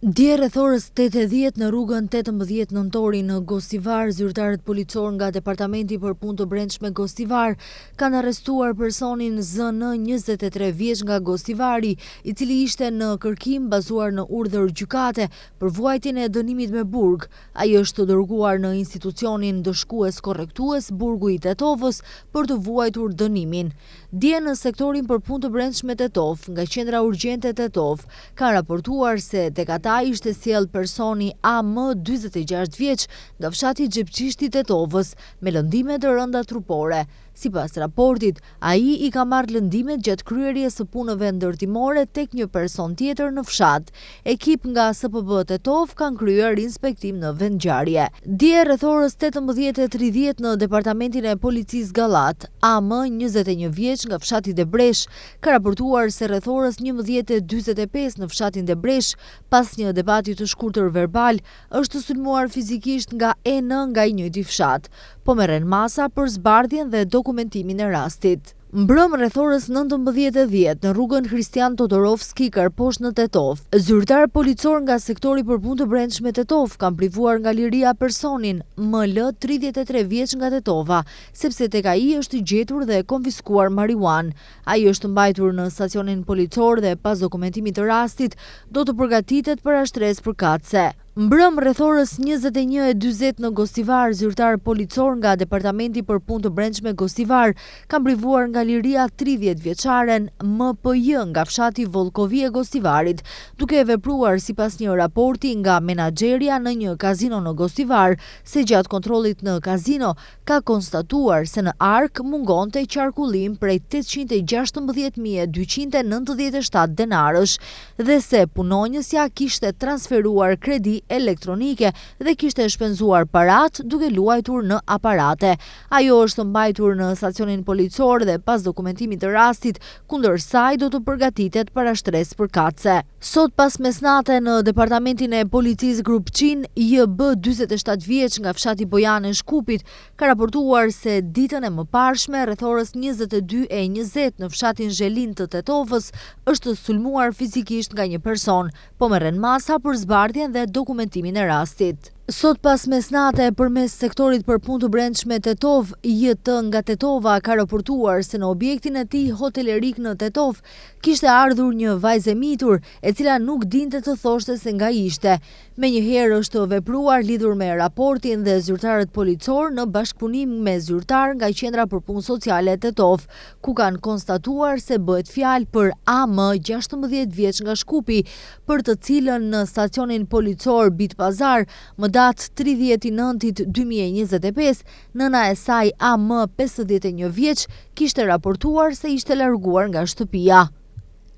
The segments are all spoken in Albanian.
Dje rreth orës 8:10 në rrugën 18 nëntori në Gostivar, zyrtarët policor nga Departamenti për Punë të Brendshme Gostivar kanë arrestuar personin ZN 23 vjeç nga Gostivari, i cili ishte në kërkim bazuar në urdhër gjykate për vuajtjen e dënimit me burg. Ai është dërguar në institucionin dëshkues korrektues Burgu i Tetovës për të vuajtur dënimin. Dje në sektorin për punë të brendshme Tetov, nga qendra urgjente Tetov, kanë raportuar se tek ata ishte sjell personi AM 46 vjeç nga fshati Xhepçishti i Tetovës me lëndime të rënda trupore. Sipas raportit, ai i ka marrë lëndimet gjatë kryerjes së punëve ndërtimore tek një person tjetër në fshat. Ekip nga SPB Tetov kanë kryer inspektim në vendngjarje. Dje rreth orës 18:30 në departamentin e policisë Gallat, AM 21 vjeç nga fshati Debresh ka raportuar se rreth orës 11:45 në fshatin Debresh, pas një debati të shkurtër verbal, është sulmuar fizikisht nga EN nga i njëjti fshat, po merren masa për zbardhjen dhe dokumentimin e rastit. Mbrëm rreth orës 19:10 në rrugën Kristian Todorovski, Karposh në Tetov, zyrtar policor nga sektori për punë të brendshme Tetov kanë privuar nga liria personin ML 33 vjeç nga Tetova, sepse tek ai është gjetur dhe konfiskuar marijuan. Ai është mbajtur në stacionin policor dhe pas dokumentimit të rastit do të përgatitet për ashtresë përkatëse. Mbrëm rreth orës 21:40 në Gostivar, zyrtar policor nga Departamenti për Punë të Brendshme Gostivar kanë privuar nga liria 30 vjeçaren MPJ nga fshati Vollkovi e Gostivarit, duke vepruar sipas një raporti nga menaxherja në një kazino në Gostivar, se gjatë kontrollit në kazino ka konstatuar se në ark mungonte qarkullim prej 816.297 denarësh dhe se punonjësja kishte transferuar kredi elektronike dhe kishte shpenzuar parat duke luajtur në aparate. Ajo është mbajtur në stacionin policor dhe pas dokumentimit të rastit, kundër saj do të përgatitet për ashtresë përkatëse. Sot pas mesnate në departamentin e policisë Grupçin, JB 47 vjeç nga fshati Bojane Shkupit ka raportuar se ditën e mëparshme rreth orës 22:20 në fshatin Zhelin të Tetovës është sulmuar fizikisht nga një person, po merren masa për zbardhjen dhe dokumentimin e rastit. Sot pas mesnate përmes sektorit për punë të brendshme Tetov, JT nga Tetova ka raportuar se në objektin e tij hotelerik në Tetov kishte ardhur një vajzë mitur, e cila nuk dinte të thoshte se nga ishte. Menjëherë është vepruar lidhur me raportin dhe zyrtarët policor në bashkëpunim me zyrtar nga Qendra për Punë Sociale Tetov, ku kanë konstatuar se bëhet fjalë për AM 16 vjeç nga Shkupi, për të cilën në stacionin policor Bit Pazar më datë 30/9/2025, nëna e saj AM 51 vjeç kishte raportuar se ishte larguar nga shtëpia.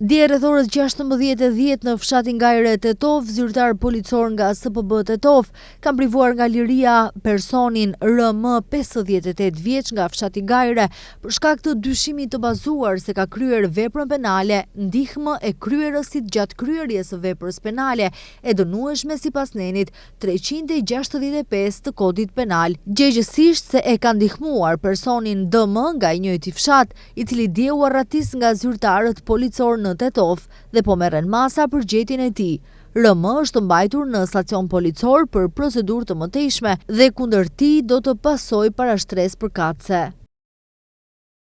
Dje rreth orës 16:10 në fshatin Gajre Tetov, zyrtar policor nga SPB Tetov kanë privuar nga liria personin RM 58 vjeç nga fshati Gajre për shkak të dyshimit të bazuar se ka kryer veprën penale, ndihmë e kryerësit gjatë kryerjes së veprës penale e dënueshme sipas nenit 365 të kodit penal, gjegjësisht se e ka ndihmuar personin DM nga i njëjti fshat, i cili dje u arratis nga zyrtarët policor në Tetov dhe po merren masa për gjetjen e tij. RM është mbajtur në stacion policor për procedurë të mëtejshme dhe kundër tij do të pasojë parashtresë përkatëse.